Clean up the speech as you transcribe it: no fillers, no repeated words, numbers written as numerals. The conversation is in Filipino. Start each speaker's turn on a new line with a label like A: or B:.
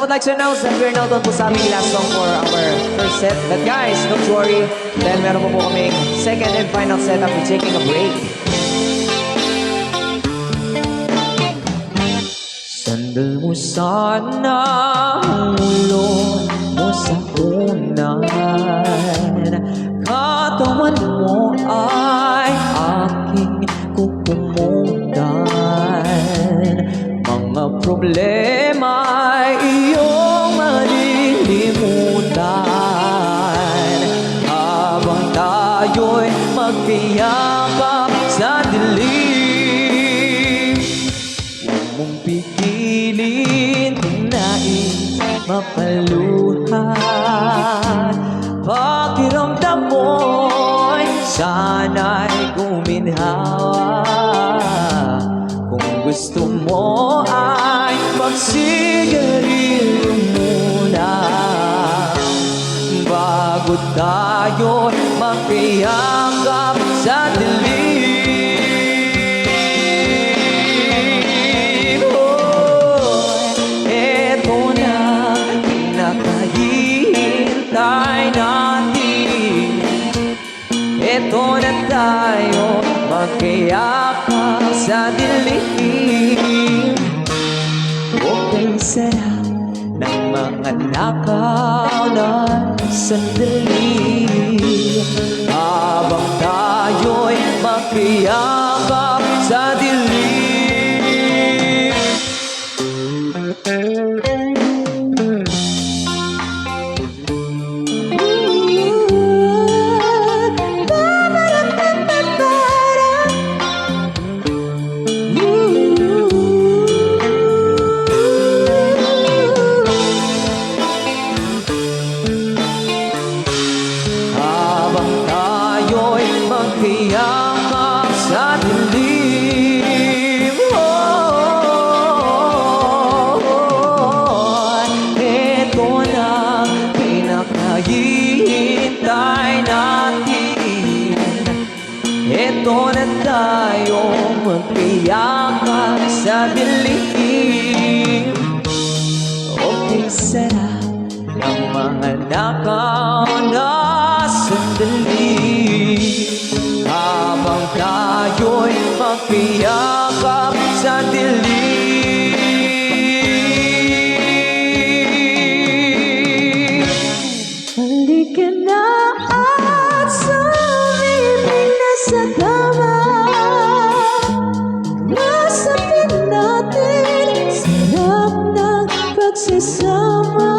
A: would like to announce that we're now done po sa aming last song for our first set. But guys, don't worry. Dahil meron po kaming second and final set after taking a break. Sandal mo sana ang ulo mo sa unan. Katawan mo ay aking kukumundan. Mga problema ay iyong malilimutan. Habang tayo'y magkayakap sa dilim, huwag mong pigilin kung nais mapaluhan. Pakiramdam mo'y sana'y guminhawa. Kung gusto mo ay magsigarilyo muna bago tayo magkayakap sa dilim. Oh, eto na pinakahihintay natin. Eto na tayo magkayakap sa dilim. Huwag sarap ng mga nakaw na sandali. Habang tayo'y magkayakap sa dilim. Magkayakap sa dilim. Oh, eto na pinakahihintay natin. Eto na tayo magkayakap sa dilim. Okay, sarap ng mga nakaw na sandali. Habang tayo'y magkayakap sa dilim.
B: Halika na at sumibig na sa kama. Masapin natin sarap ng pagsasama.